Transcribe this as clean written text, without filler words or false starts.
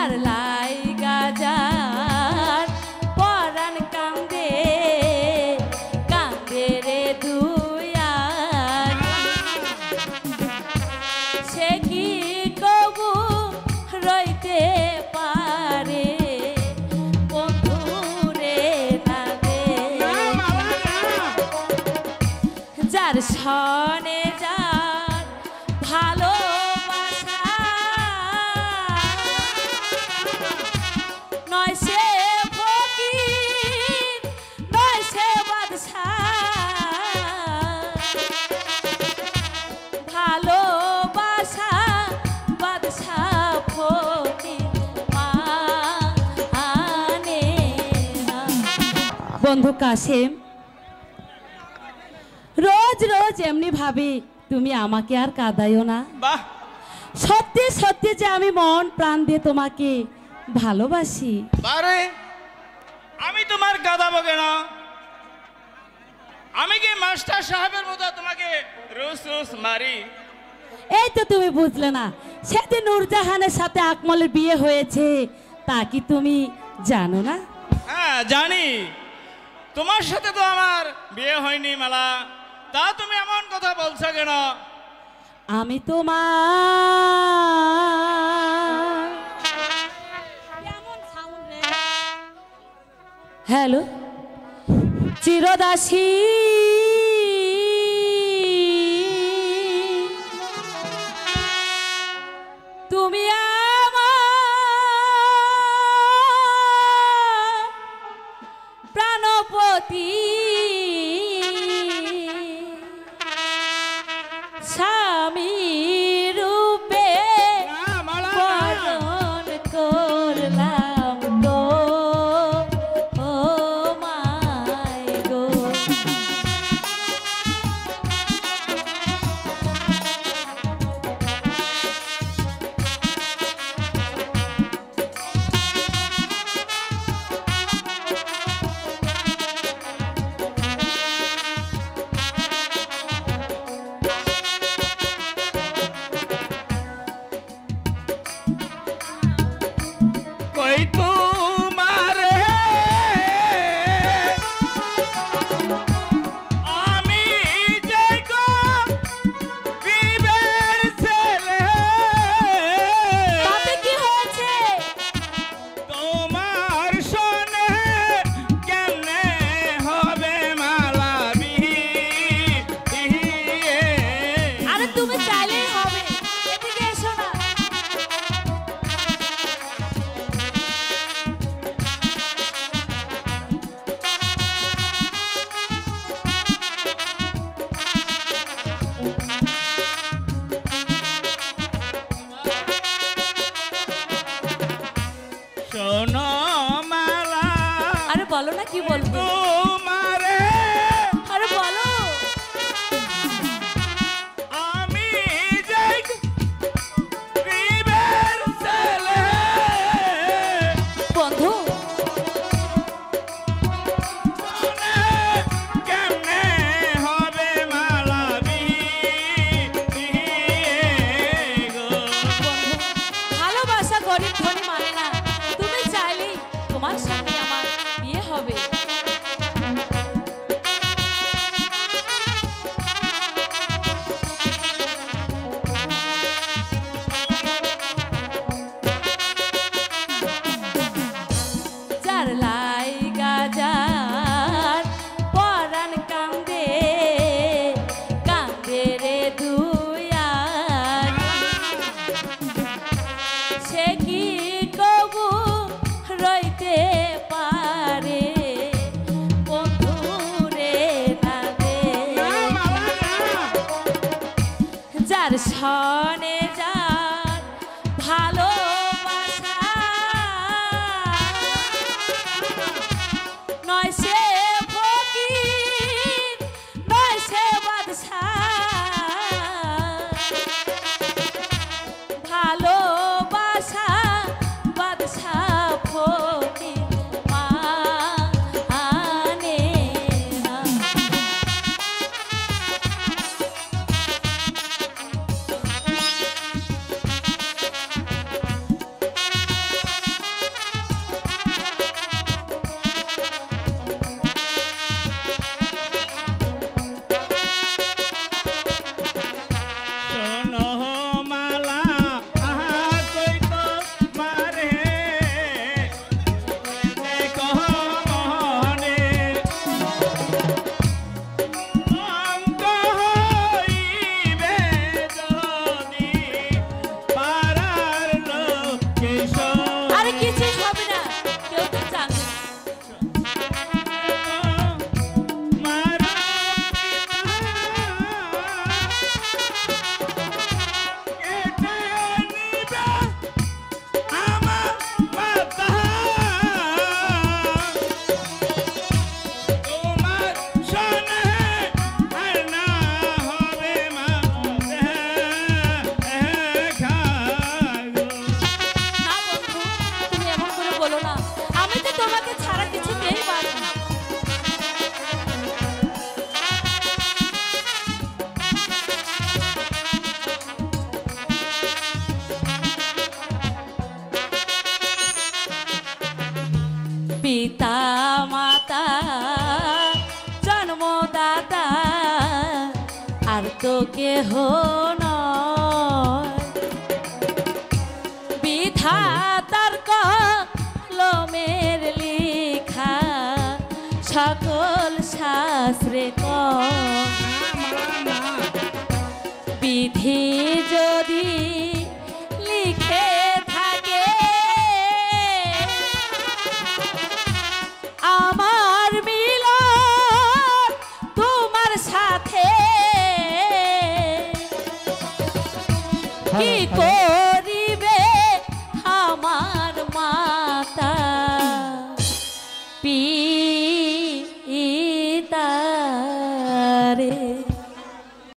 যার লাইগা যার পরাণ কান্দে কান্দে রে দুয়া সে কি কবু রইতে পারে বন্ধুরে না দে যার সনে যার ভালোবাসা নয় সে ফকির নয় সে বাদশাহ ভালোবাসা বাদশাহ ফকির মানে না। বন্ধু কাশেম রোজ রোজ এমনি ভাবি তুমি আমাকে আর কাঁদাইও না। বাহ, সত্যি সত্যি যে আমি মন প্রাণ দিয়ে তোমাকে ভালোবাসি। বারে আমি তোমার কাঁদাবো কেন? আমি কি মাস্টার সাহেবের মতো তোমাকে রোজ রোজ মারি? এই তো তুমি বুঝলে না, সেদিন নূরজাহানের সাথে আকমলের বিয়ে হয়েছে, তা কি তুমি জানো না? হ্যাঁ জানি, তোমার সাথে তো আমার বিয়ে হয়নি মালা, তা তুমি এমন কথা বলছো কেন? আমি তোমার হ্যালো চিরদাসী তুমি আমার প্রাণপতি স্বামী রূপে বরণ করলাম গো ও মাই গো। কই তোমার আমি যে গো বিবের ছেলে, তাতে কি হয়েছে? তোমার শোনে কেমনে হবে মালা বিয়ে? আরে তুমি চাইলেই হবে, এদিকে এসো না। শোনো মালা, আরে বলো না কি বলবো। তোমারে আরে বলো। আমি যে বিবের ছেলে, বন্ধু শোনে কেমনে হবে মালা বিয়ে গো? ভালোবাসা গরিব ধনী মানে না, তুমি চাইলেই তোমার সঙ্গে আমার বিয়ে হবে। যার লাইগা যার পরাণ কান্দে কান্দে রে দুয়া সে কি কবু রইতে পারে বন্ধুরে না দে যার সনে যার ভালোবাসা নয় সে ফকির নয় সে বাদশাহ ভালোবাসা বাদশাহ ফকির মানে না। কিশোর আরে কিছুই হবে না, কেউ তো জানে না। না বন্ধু, তুমি এমন করে বলো না, আমি তো তোমাকে ছাড়া কিছুতেই পারবো না। পিতা মাতা জন্মদাতা আর তো কেহ নয়, বিধাতার কলমের লেখা সকল শাস্ত্রে বিধি যদি লিখে থাকে আমার মিলন তোমার সাথে, কি করিবে আমার মাতা পি